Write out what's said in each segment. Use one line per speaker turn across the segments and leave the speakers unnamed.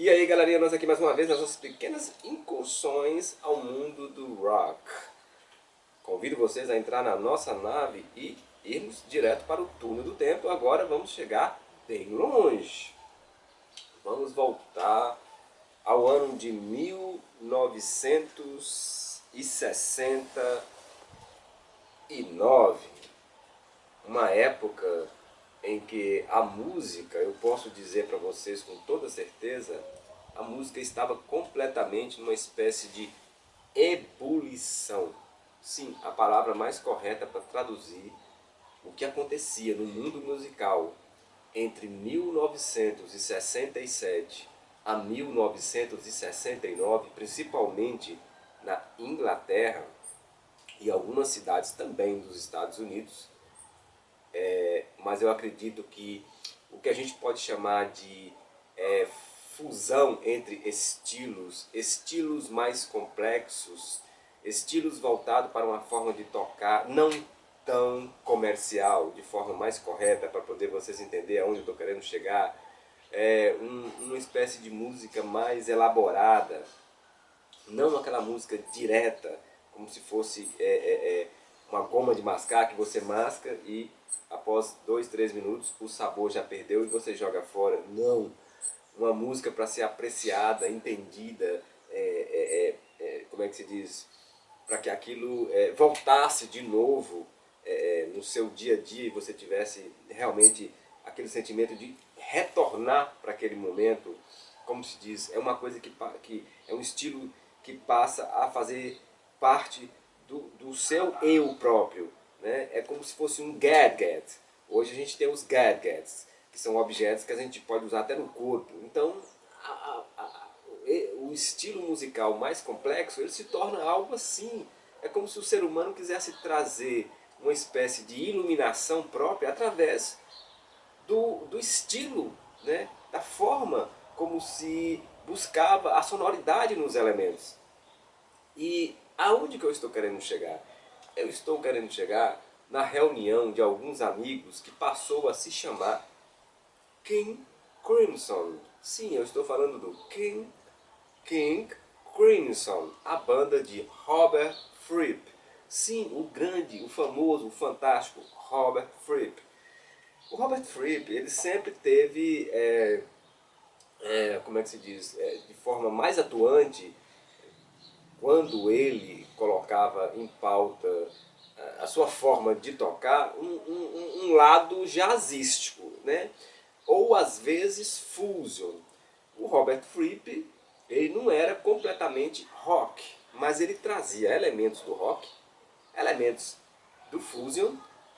E aí galerinha, nós aqui mais uma vez nas nossas pequenas incursões ao mundo do rock. Convido vocês a entrar na nossa nave e irmos direto para o túnel do tempo. Agora vamos chegar bem longe. Vamos voltar ao ano de 1969. Uma época em que a música, eu posso dizer para vocês com toda certeza, a música estava completamente numa espécie de ebulição. Sim, a palavra mais correta para traduzir o que acontecia no mundo musical entre 1967 a 1969, principalmente na Inglaterra e algumas cidades também dos Estados Unidos. Mas eu acredito que o que a gente pode chamar de fusão entre estilos mais complexos, estilos voltados para uma forma de tocar não tão comercial, de forma mais correta, para poder vocês entenderem aonde eu estou querendo chegar, uma espécie de música mais elaborada, não aquela música direta, como se fosse uma goma de mascar que você masca e após 2, 3 minutos o sabor já perdeu e você joga fora. Não, uma música para ser apreciada, entendida, como é que se diz, para que aquilo voltasse de novo no seu dia a dia e você tivesse realmente aquele sentimento de retornar para aquele momento. Como se diz, é uma coisa que é um estilo que passa a fazer parte do seu eu próprio, né? É como se fosse um gadget. Hoje a gente tem os gadgets, que são objetos que a gente pode usar até no corpo. Então, o estilo musical mais complexo, ele se torna algo assim. É como se o ser humano quisesse trazer uma espécie de iluminação própria através do estilo, né? Da forma como se buscava a sonoridade nos elementos. E aonde que eu estou querendo chegar? Eu estou querendo chegar na reunião de alguns amigos que passou a se chamar King Crimson. Sim, eu estou falando do King Crimson, a banda de Robert Fripp. Sim, o grande, o famoso, o fantástico Robert Fripp. O Robert Fripp, ele sempre teve, como é que se diz, de forma mais atuante, quando ele colocava em pauta a sua forma de tocar, um lado jazzístico, né? Ou às vezes fusion. O Robert Fripp, ele não era completamente rock, mas ele trazia elementos do rock, elementos do fusion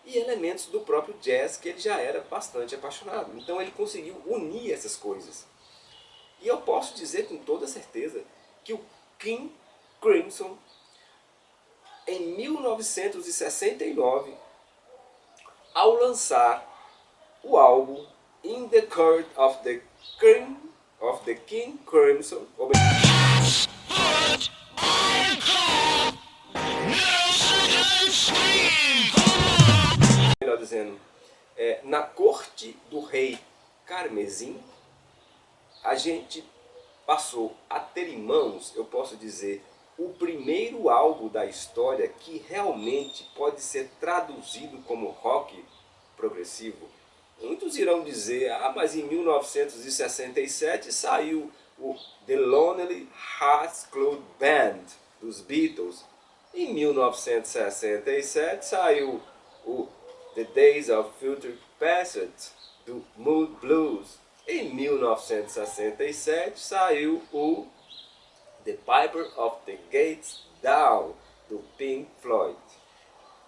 e elementos do próprio jazz, que ele já era bastante apaixonado. Então ele conseguiu unir essas coisas. E eu posso dizer com toda certeza que o King Crimson, em 1969, ao lançar o álbum In the Court of the King Crimson, melhor dizendo, na corte do rei Carmesim, a gente passou a ter em mãos, eu posso dizer, o primeiro álbum da história que realmente pode ser traduzido como rock progressivo. Muitos irão dizer, mas em 1967 saiu o The Lonely Hearts Club Band dos Beatles. Em 1967 saiu o The Days of Future Past do Mood Blues. Em 1967 saiu o The Piper of the Gates Down, do Pink Floyd.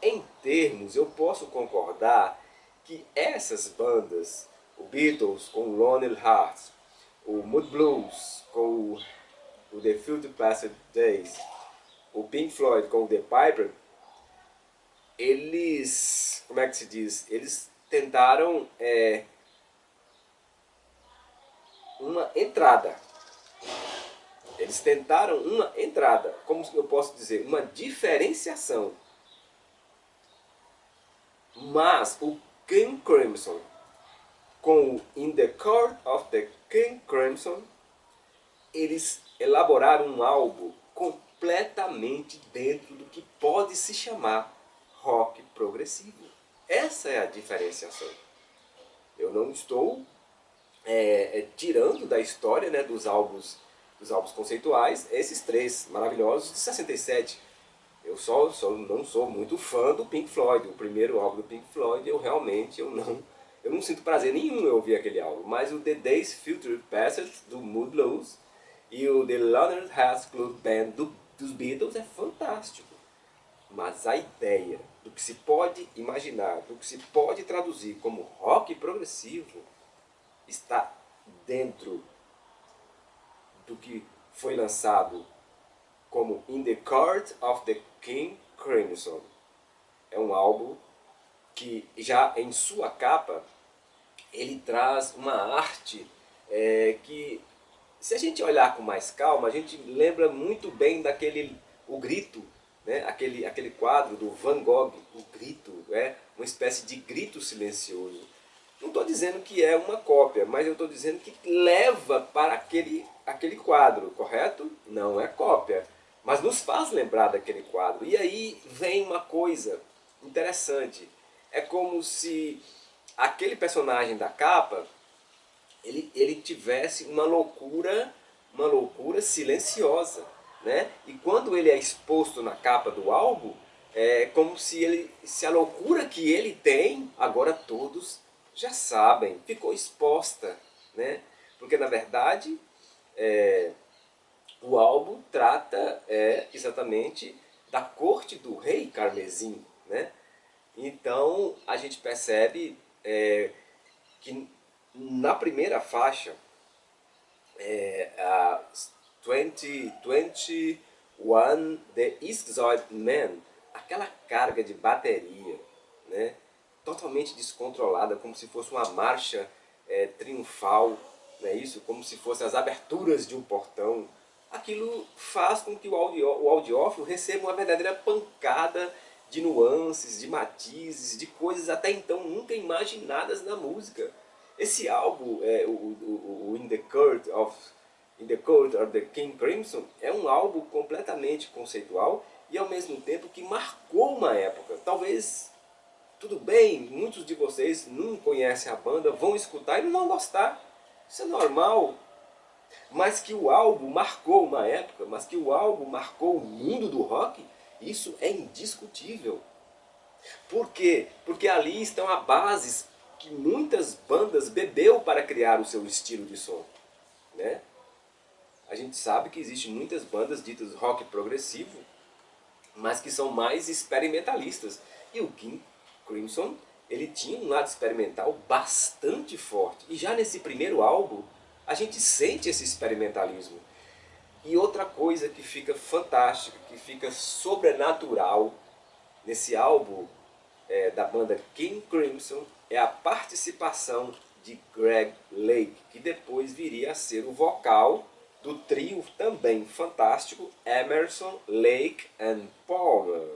Em termos, eu posso concordar que essas bandas, o Beatles com o Lonely Hearts, o Mood Blues com o The Future Past Days, o Pink Floyd com o The Piper, eles, como é que se diz? Eles tentaram uma entrada. Eles tentaram uma entrada, como eu posso dizer, uma diferenciação. Mas o King Crimson, com o In the Court of the King Crimson, eles elaboraram um álbum completamente dentro do que pode se chamar rock progressivo. Essa é a diferenciação. Eu não estou tirando da história, né, dos álbuns conceituais esses três maravilhosos de 67. Eu não sou muito fã do Pink Floyd. O primeiro álbum do Pink Floyd, eu não sinto prazer nenhum em ouvir aquele álbum. Mas o The Days Future Passed, do Moodlows, e o The Leonard Hearts Club Band dos Beatles é fantástico. Mas a ideia do que se pode imaginar, do que se pode traduzir como rock progressivo, está dentro do que foi lançado como In the Court of the King Crimson. É um álbum que já em sua capa ele traz uma arte que, se a gente olhar com mais calma, a gente lembra muito bem O Grito, né? aquele quadro do Van Gogh, O Grito, uma espécie de grito silencioso. Não estou dizendo que é uma cópia, mas eu estou dizendo que leva para aquele quadro, correto? Não é cópia, mas nos faz lembrar daquele quadro. E aí vem uma coisa interessante. É como se aquele personagem da capa, ele tivesse uma loucura silenciosa, né? E quando ele é exposto na capa do álbum, é como se a loucura que ele tem, agora todos já sabem, ficou exposta, né? Porque na verdade o álbum trata exatamente da corte do rei Carmesim, né? Então a gente percebe que na primeira faixa, a 2021 The Schizoid Man, aquela carga de bateria, né, totalmente descontrolada, como se fosse uma marcha triunfal, né, isso, como se fossem as aberturas de um portão. Aquilo faz com que o audiófilo receba uma verdadeira pancada de nuances, de matizes, de coisas até então nunca imaginadas na música. Esse álbum, o In the Court of the King Crimson, é um álbum completamente conceitual e ao mesmo tempo que marcou uma época. Talvez, tudo bem, muitos de vocês não conhecem a banda, vão escutar e não vão gostar. Isso é normal. Mas que o álbum marcou uma época, mas que o álbum marcou o mundo do rock, isso é indiscutível. Por quê? Porque ali estão as bases que muitas bandas bebeu para criar o seu estilo de som, né? A gente sabe que existem muitas bandas ditas rock progressivo, mas que são mais experimentalistas. E o King Crimson, ele tinha um lado experimental bastante forte. E já nesse primeiro álbum, a gente sente esse experimentalismo. E outra coisa que fica fantástica, que fica sobrenatural nesse álbum da banda King Crimson, é a participação de Greg Lake, que depois viria a ser o vocal do trio também fantástico Emerson, Lake and Palmer.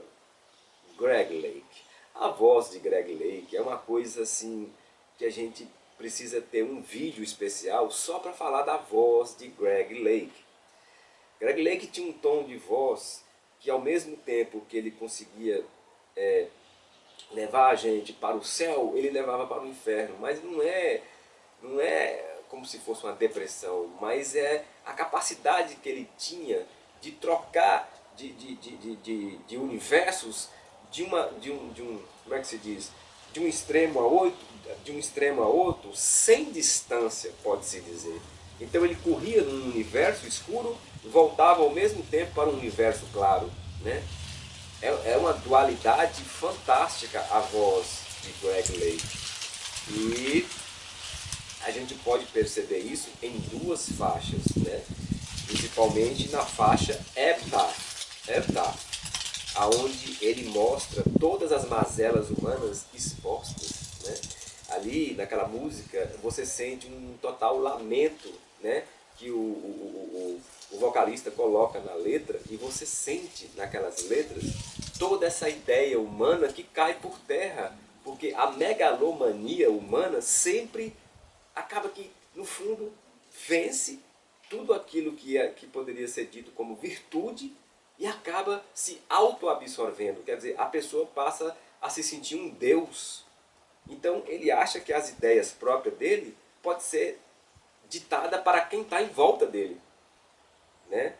Greg Lake. A voz de Greg Lake é uma coisa assim que a gente precisa ter um vídeo especial só para falar da voz de Greg Lake. Greg Lake tinha um tom de voz que, ao mesmo tempo que ele conseguia levar a gente para o céu, ele levava para o inferno. Mas não é como se fosse uma depressão, mas é a capacidade que ele tinha de trocar de universos como é que se diz? De um extremo a outro, sem distância, pode-se dizer. Então ele corria num universo escuro e voltava ao mesmo tempo para um universo claro, né? É uma dualidade fantástica a voz de Greg Lake. E a gente pode perceber isso em duas faixas, né? Principalmente na faixa Eptah, aonde ele mostra todas as mazelas humanas expostas, né? Ali naquela música você sente um total lamento, né? Que o vocalista coloca na letra, e você sente naquelas letras toda essa ideia humana que cai por terra, porque a megalomania humana sempre acaba que, no fundo, vence tudo aquilo que poderia ser dito como virtude e acaba se auto-absorvendo. Quer dizer, a pessoa passa a se sentir um deus. Então ele acha que as ideias próprias dele pode ser ditada para quem está em volta dele, né?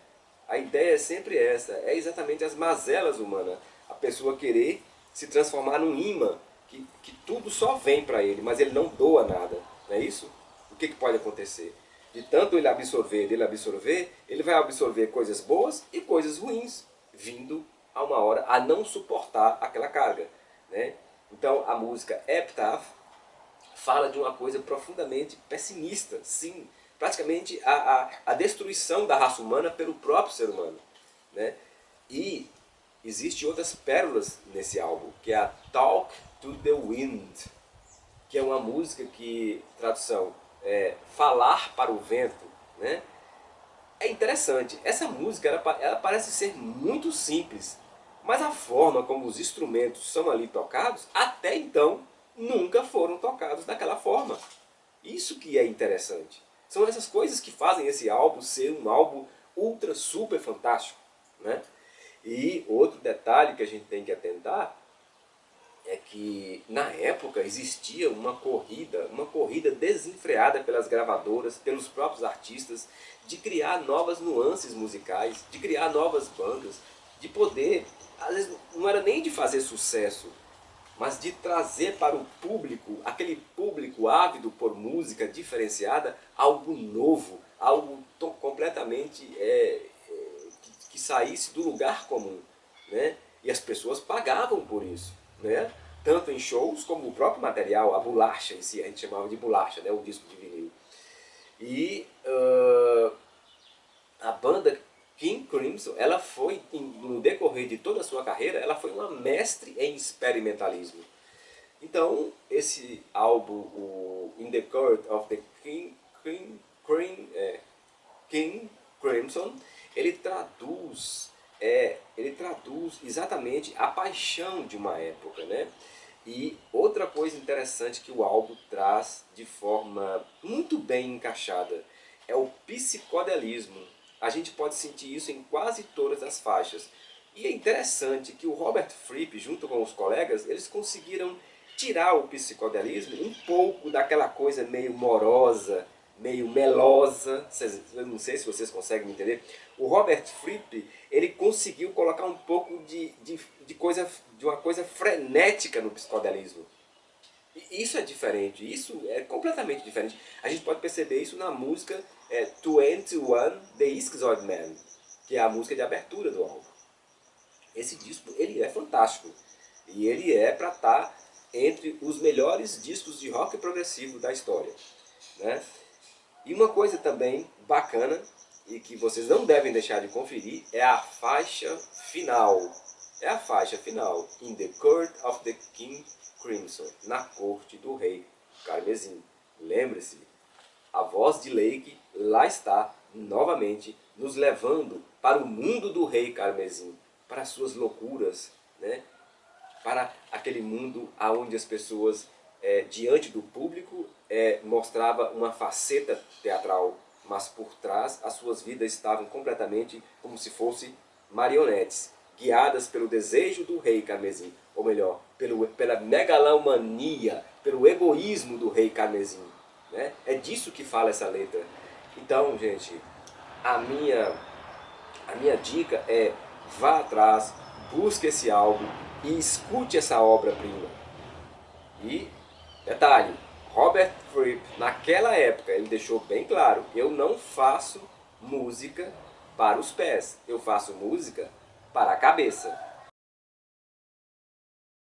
A ideia é sempre essa, é exatamente as mazelas humanas. A pessoa querer se transformar num imã, que tudo só vem para ele, mas ele não doa nada, não é isso? O que pode acontecer? De tanto ele absorver, ele vai absorver coisas boas e coisas ruins, vindo a uma hora a não suportar aquela carga, né? Então a música Epitaph fala de uma coisa profundamente pessimista, sim, praticamente a destruição da raça humana pelo próprio ser humano, né? E existem outras pérolas nesse álbum, que é a Talk to the Wind, que é uma música que, tradução, é falar para o vento, né? É interessante, essa música ela parece ser muito simples, mas a forma como os instrumentos são ali tocados, até então, nunca foram tocados daquela forma. Isso que é interessante. São essas coisas que fazem esse álbum ser um álbum ultra, super fantástico, né? E outro detalhe que a gente tem que atentar é que na época existia uma corrida desenfreada pelas gravadoras, pelos próprios artistas, de criar novas nuances musicais, de criar novas bandas, de poder, às vezes não era nem de fazer sucesso, mas de trazer para o público, aquele público ávido por música diferenciada, algo novo, algo completamente que saísse do lugar comum, né? E as pessoas pagavam por isso, né? Tanto em shows como o próprio material, a bolacha em si, a gente chamava de bolacha, né? O disco de vinil. E a banda King Crimson, ela foi, no decorrer de toda a sua carreira, ela foi uma mestre em experimentalismo. Então, esse álbum, o In the Court of the King Crimson, ele traduz exatamente a paixão de uma época, né? E outra coisa interessante que o álbum traz de forma muito bem encaixada é o psicodelismo. A gente pode sentir isso em quase todas as faixas. E é interessante que o Robert Fripp, junto com os colegas, eles conseguiram tirar o psicodelismo um pouco daquela coisa meio morosa, meio melosa. Eu não sei se vocês conseguem me entender. O Robert Fripp, ele conseguiu colocar um pouco de uma coisa frenética no psicodelismo. E isso é diferente, isso é completamente diferente. A gente pode perceber isso na música 21 The Schizoid Man, que é a música de abertura do álbum. Esse disco ele é fantástico e ele é para estar entre os melhores discos de rock progressivo da história, né? E uma coisa também bacana e que vocês não devem deixar de conferir é a faixa final. É a faixa final, In the Court of the King Crimson, na corte do rei Carmesim. Lembre-se, a voz de Lake lá está novamente nos levando para o mundo do rei Carmesim, para as suas loucuras, né? Para aquele mundo onde as pessoas, diante do público, mostrava uma faceta teatral, mas por trás as suas vidas estavam completamente como se fossem marionetes, guiadas pelo desejo do rei Carmesim, ou melhor, pela megalomania, pelo egoísmo do rei Carmesim, né? É disso que fala essa letra. Então, gente, a minha dica é: vá atrás, busque esse álbum e escute essa obra-prima. E, detalhe, Robert Fripp, naquela época, ele deixou bem claro: eu não faço música para os pés, eu faço música para a cabeça.